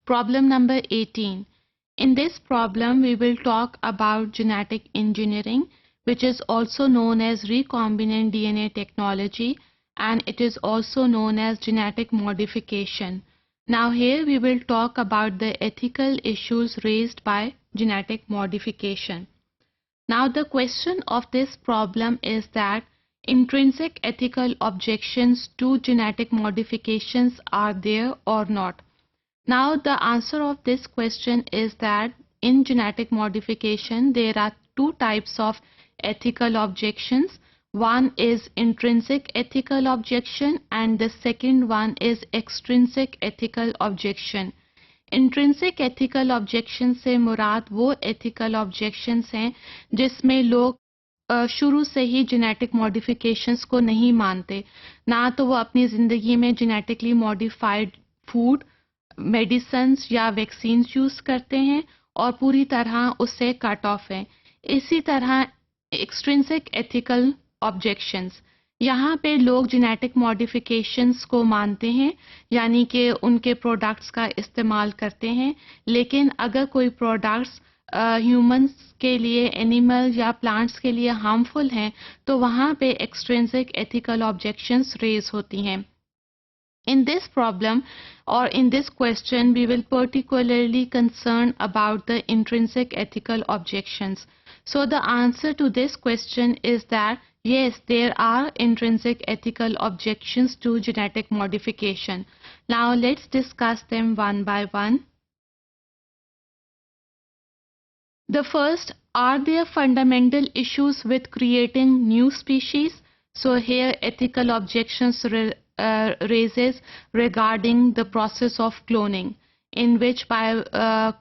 Problem number 18. In this problem, we will talk about genetic engineering, which is also known as recombinant DNA technology, and it is also known as genetic modification. Now here we will talk about the ethical issues raised by genetic modification. Now the question of this problem is that intrinsic ethical objections to genetic modifications are there or not. Now the answer of this question is that in genetic modification there are two types of ethical objections. One is intrinsic ethical objection and the second one is extrinsic ethical objection. Intrinsic ethical objection से मुराद वो ethical objections हैं जिसमें लोग शुरू से ही genetic modifications को नहीं मानते, ना तो वो अपनी ज़िंदगी में जेनेटिकली मॉडिफाइड फूड, मेडिसिन्स या वैक्सीन्स यूज़ करते हैं और पूरी तरह उससे कट ऑफ हैं. इसी तरह एक्सट्रिंसिक एथिकल ऑब्जेक्शंस, यहाँ पे लोग जेनेटिक मॉडिफिकेशंस को मानते हैं, यानी कि उनके प्रोडक्ट्स का इस्तेमाल करते हैं, लेकिन अगर कोई प्रोडक्ट्स ह्यूमंस के लिए, एनिमल या प्लांट्स के लिए हार्मफुल हैं तो वहाँ पे एक्सट्रिंसिक एथिकल ऑब्जेक्शंस रेज होती हैं. In this problem or in this question, we will particularly concern about the intrinsic ethical objections. So the answer to this question is that yes, there are intrinsic ethical objections to genetic modification. Now let's discuss them one by one. The first, are there fundamental issues with creating new species? So here ethical objections raises regarding the process of cloning, in which by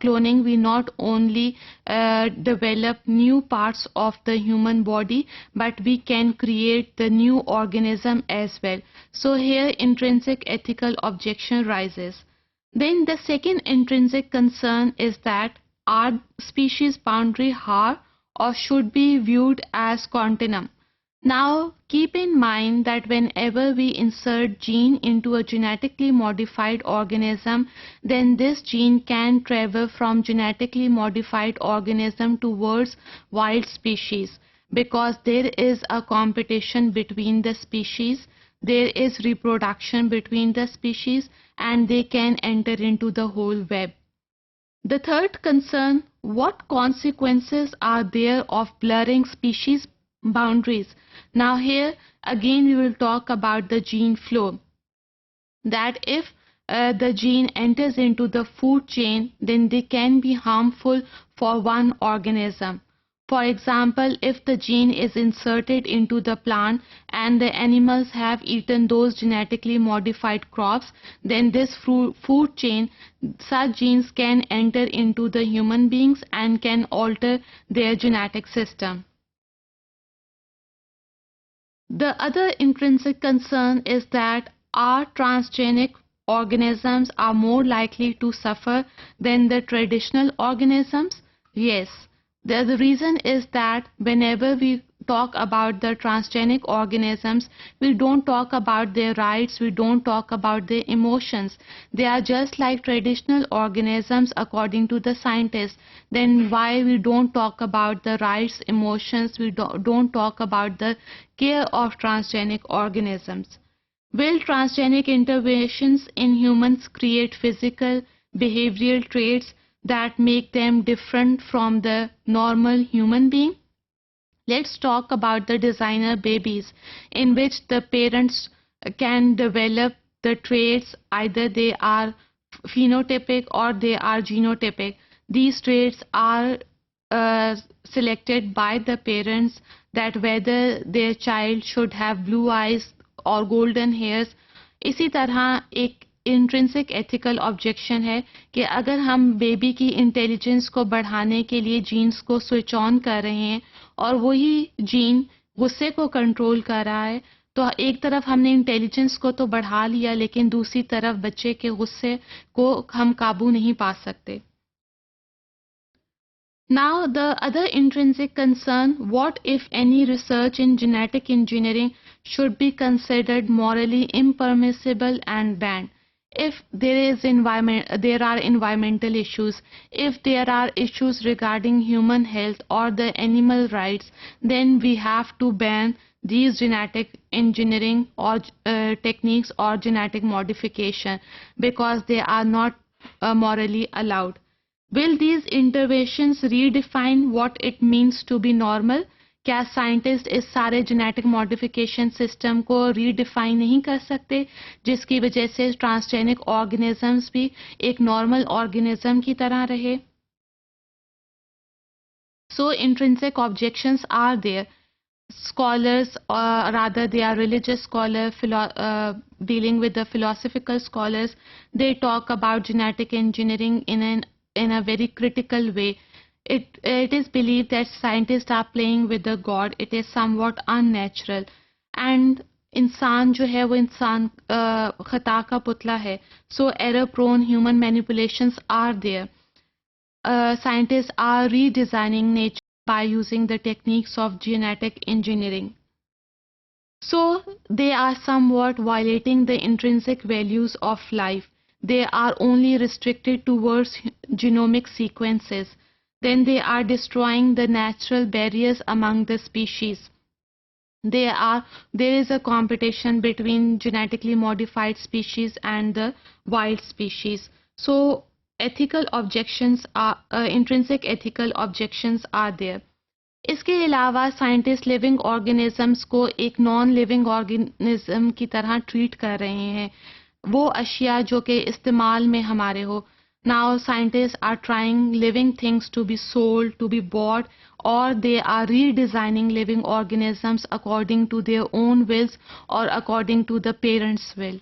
cloning we not only develop new parts of the human body, but we can create the new organism as well. So here intrinsic ethical objection rises. Then the second intrinsic concern is that are species boundary hard or should be viewed as continuum? Now keep in mind that whenever we insert gene into a genetically modified organism, then this gene can travel from genetically modified organism towards wild species, because there is a competition between the species, there is reproduction between the species, and they can enter into the whole web. The third concern, what consequences are there of blurring species boundaries? Now here again we will talk about the gene flow, that if the gene enters into the food chain, then they can be harmful for one organism. For example, if the gene is inserted into the plant and the animals have eaten those genetically modified crops, then this food chain, such genes can enter into the human beings and can alter their genetic system. The other intrinsic concern is that our transgenic organisms are more likely to suffer than the traditional organisms. Yes, the reason is that whenever we talk about the transgenic organisms, we don't talk about their rights, we don't talk about their emotions. They are just like traditional organisms according to the scientists. Then why we don't talk about the rights, emotions, we don't talk about the care of transgenic organisms? Will transgenic interventions in humans create physical, behavioral traits that make them different from the normal human being? Let's talk about the designer babies, in which the parents can develop the traits, either they are phenotypic or they are genotypic. These traits are selected by the parents, that whether their child should have blue eyes or golden hairs. इसी तरह एक intrinsic ethical objection है कि अगर हम baby की intelligence को बढ़ाने के लिए जीन्स को स्विच ऑन कर रहे हैं और वही जीन गुस्से को कंट्रोल कर रहा है, तो एक तरफ हमने इंटेलिजेंस को तो बढ़ा लिया, लेकिन दूसरी तरफ बच्चे के गुस्से को हम काबू नहीं पा सकते. Now the other intrinsic concern, what if any research in genetic engineering should be considered morally impermissible and banned? if there are environmental issues, if there are issues regarding human health or the animal rights, then we have to ban these genetic engineering or techniques or genetic modification, because they are not morally allowed. Will these interventions redefine what it means to be normal? क्या scientist इस सारे genetic modification system को redefine नहीं कर सकते, जिसकी वजह से ट्रांसजेनिक ऑर्गेनिजम्स भी एक नॉर्मल ऑर्गेनिज्म की तरह रहे? So intrinsic objections are there. Scholars, or rather they are religious scholars dealing with the philosophical scholars, they talk about genetic engineering in a very critical way. It is believed that scientists are playing with the God. It is somewhat unnatural, and इंसान जो है वो इंसान खता का पुतला है. So error prone human manipulations are there. Scientists are redesigning nature by using the techniques of genetic engineering. So they are somewhat violating the intrinsic values of life. They are only restricted towards genomic sequences. Then they are destroying the natural barriers among the species. There is a competition between genetically modified species and the wild species. So ethical objections are intrinsic ethical objections are there. इसके अलावा scientist living organisms को एक non living organism की तरह treat कर रहे हैं, वो अशिया जो कि इस्तेमाल में हमारे हो. Now scientists are trying living things to be sold, to be bought, or they are redesigning living organisms according to their own wills or according to the parents' will.